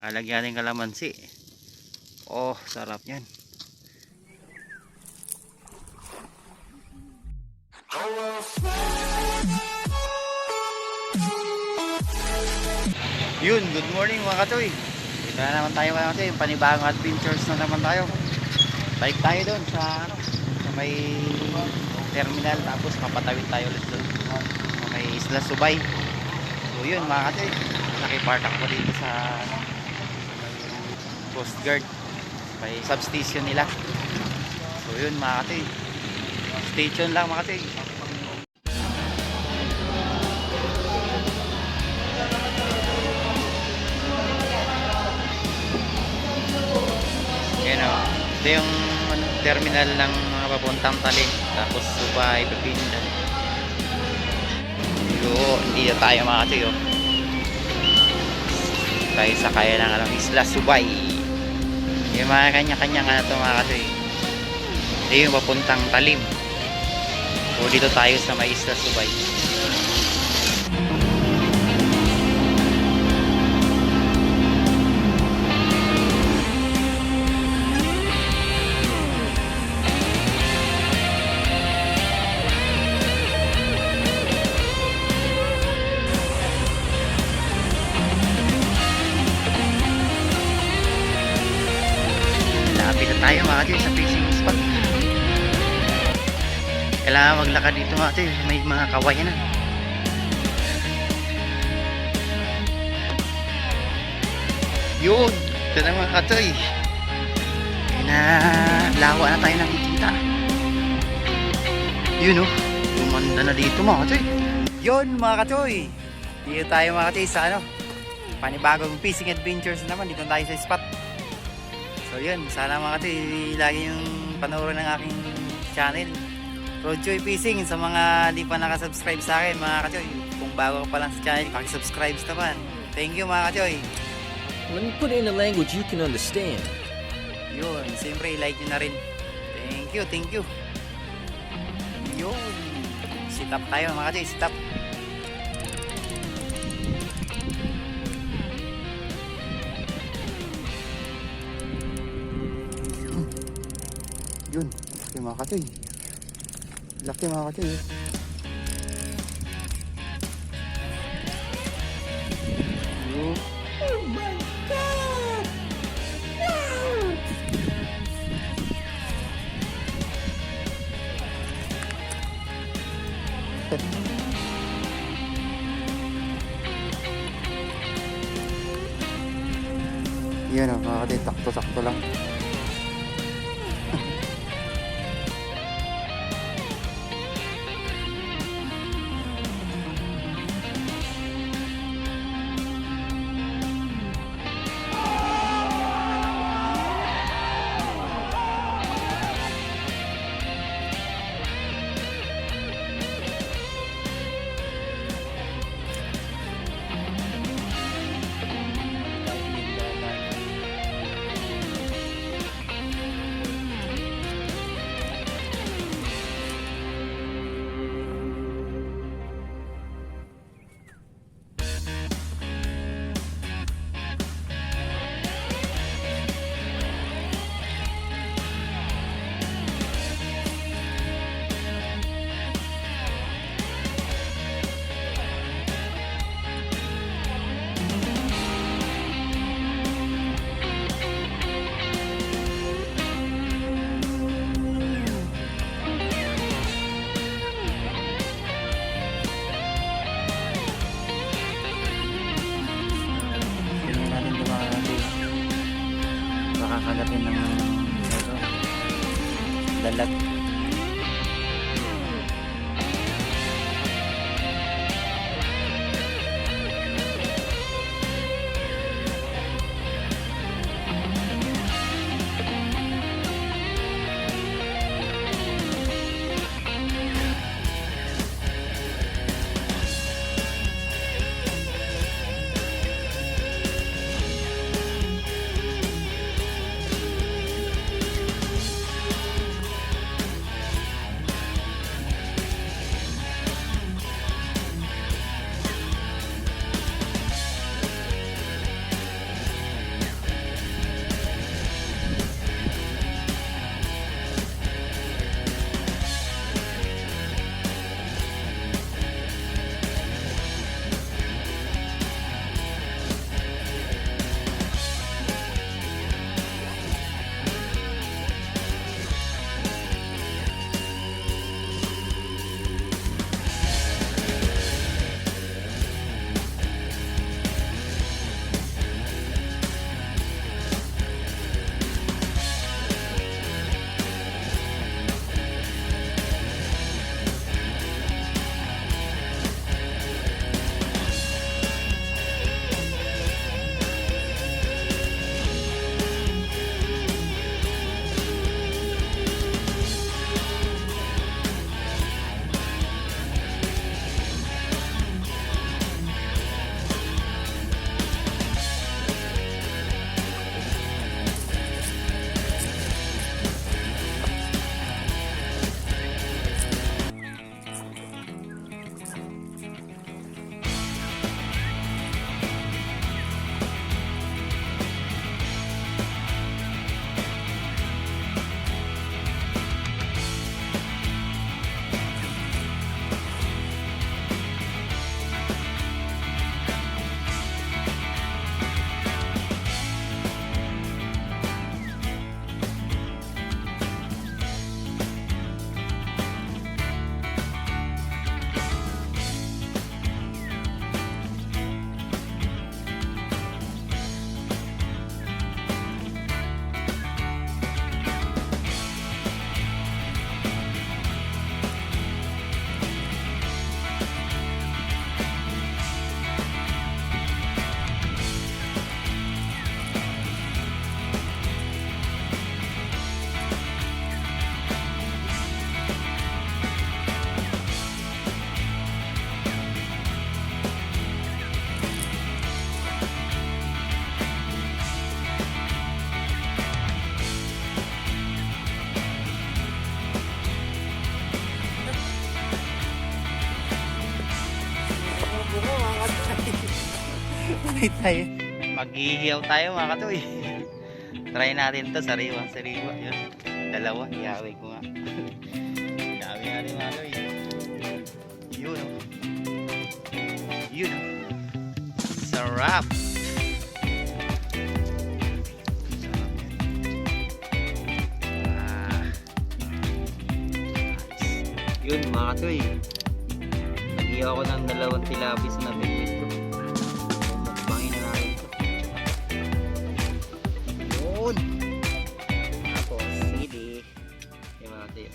Lalagyan ng kalamansi. Oh, sarap yan. Yun, good morning mga katoy. Dito na naman tayo mga katoy. Panibagong adventures na naman tayo. Balik tayo doon sa may terminal. Tapos papatawid tayo ulit doon sa may Isla Subay. So yun mga katoy, nakipark ako dito sa Coast Guard, may substation nila. So yun mga katoy, station lang mga katoy. Yan o, ito yung terminal ng mga papuntang Talim, tapos Subay, Pepindan. Hindi na tayo mga katoy oh. Tayo sa kaya ng Isla Subay. Yung mga kanya-kanyang ano ito mga katoy. Ito yung papuntang Talim. So dito tayo sa may Isla Subay. Lapit na tayo mga katoy sa fishing spot. Kailangan maglakad dito mga katoy, may mga kawayan na. Yun, ito na mga katoy. Na lawa na tayo nakikita. Yun oh, gumanda na dito mga katoy. Yun mga katoy, dito tayo mga katoy sa ano, panibagong fishing adventures naman. Dito tayo sa spot. So yun, sana mga katoy lagi yung panoorin ng aking channel Roadjoy Fishing. Sa mga di pa nakasubscribe sa akin mga katoy, kung bago ka pa lang sa channel, pakisubscribe naman. Thank you mga katoy. When you put it in a language you can understand. Yun, siyempre i-like nyo na rin. Thank you, thank you. Yun, sit up tayo mga katoy, sit up. Yun, laki mga katoy. Laki mga katoy. Yun. Oh my God! Wow! Yan o mga katoy, takto-takto lang. Hanapin ng dalag. tayo. Maghihiyaw tayo mga katoy. Try natin to, sariwa. Yun. Dalawa, ihawin ko nga. Ihawin natin mga katoy. Yun o. Yun o. Sarap. Yun mga katoy. Nag-iyaw ako ng 2 tilapis na bingwit ko. Mukbangin na natin ito. Yun. Tapos sili. Yung mga katoy.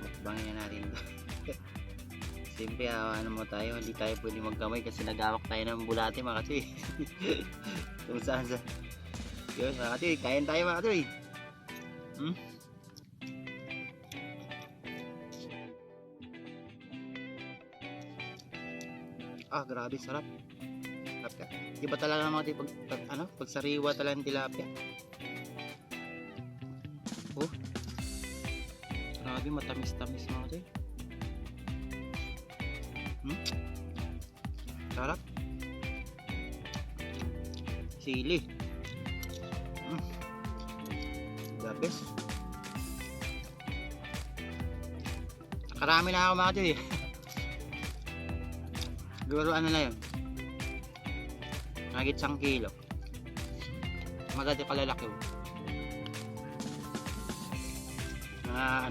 Mukbangin na natin ito. Siyempre ano mo tayo. Hindi tayo pwede magkamay kasi nag-awak tayo ng bulate mga katoy. Kung saan sa. Yun mga katoy. Kain tayo mga katoy. Grabe sarap. Sarap ka. Iba talaga mga pag sariwa talaga ng tilapia. Oh. Grabe matamis-tamis mga katoy. Sarap. Sili. The best. Karami na ako mga katoy. Siguro ano na yun, nagit 1 kilo. Maganda kalalaki oh. Mga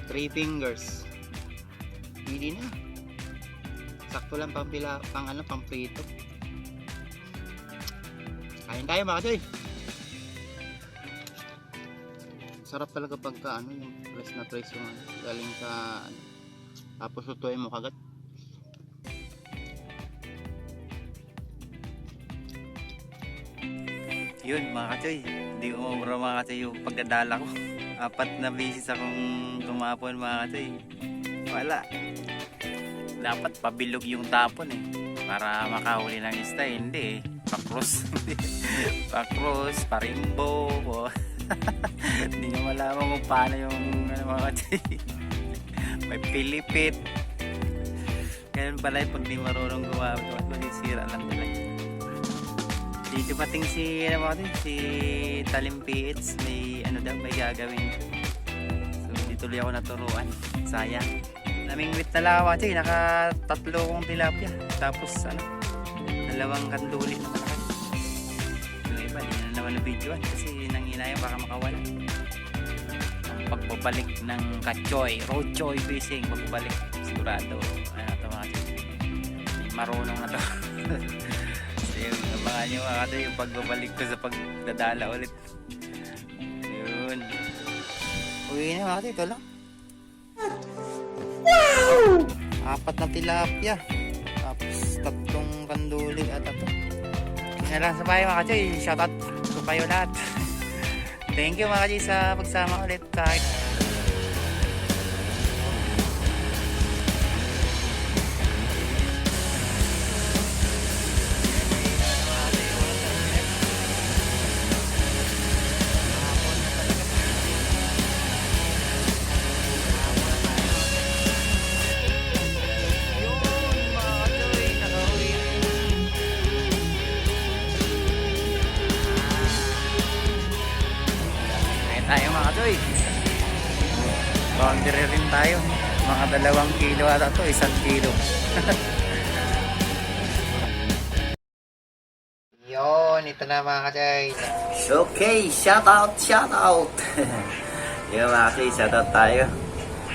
3 fingers. Hindi na. Sakto lang pang prito. Kain tayo mga katoy. Sarap talaga pagka yung press na press yung galing sa tapos lutuin mo kagat. Yun mga katoy, hindi umubra mga katoy yung pagdadala ko. 4 na beses akong tumapon mga katoy. Wala. Dapat pabilog yung tapon para makahuli ng isda. Hindi pakros. Pakros, parimbo. Hindi nyo malaman kung paano yung mga katoy. May pilipit. Ganun pala pag di marunong gumamit, masisira lang talaga. Dito pating si Talimpiits, may may gagawin. So hindi tuloy ako naturuan. Sayang. Namingwit na lang ako kasi naka 3 kong tilapia. Tapos 2 kanduli na malaki. Yung iba, di na naman na videoan kasi nanginayang baka makawala. Pagbabalik ng kachoy, road choy fishing, pagbabalik sigurado marunong na to. So yung abangan nyo mga katoy yung pagbabalik ko sa pagdadala ulit. Yun, uwi na mga katoy, ito lang. Wow! 4 na tilapia tapos 3 kanduli at ito. Yan lang sa bahay mga katoy, shoutout ko kayo lahat. Thank you mga katoy sa pagsama ulit kahit tayo mga katoy. Boundary rin tayo. Mga 2 kilo ata to, 1 kilo. Yun, ito na mga katoy. Okay, shout out. Yun mga katoy, shout out tayo.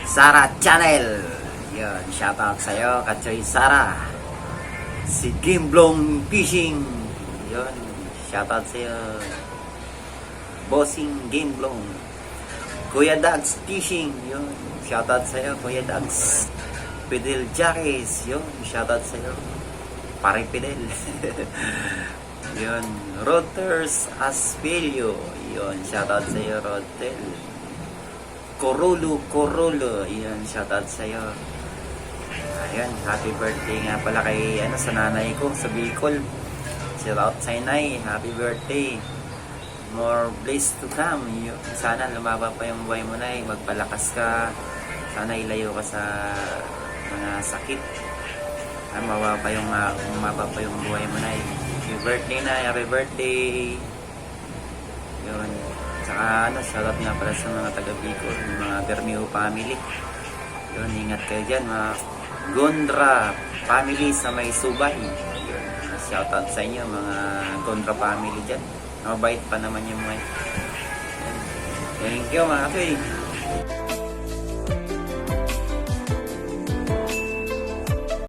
Sara Channel. Yun, shout out sa'yo, katoy Sara. Si Gimblong Fishing. Yun, shout out sa'yo. Bossing Gimblong. Kuya Dags Fishing, yun. Shoutout sa'yo, Kuya Dags. Fidel Jacques, yun. Shoutout sa'yo. Pare Fidel. Yun. Roters Aspilio, yun. Shoutout sa'yo, Rotel. Corulo, yun. Shoutout sa'yo. Ayan, happy birthday nga pala kay sa nanay ko sa Bicol. Shoutout sa inay, happy birthday. More bliss to come. Sana lumaba pa yung buhay mo na magpalakas ka. Sana ilayo ka sa mga sakit. Mababa pa yung buhay mo na. Happy birthday na, happy birthday. Yun. Saka shoutout nga pala sa mga taga Bicol, yung mga Bermeo family. Yun, ingat kayo dyan, mga Gondra family sa may Subay. Yun, shoutout sa inyo, mga Gondra family dyan. Mabait pa naman yung mga. Thank you mga katoy.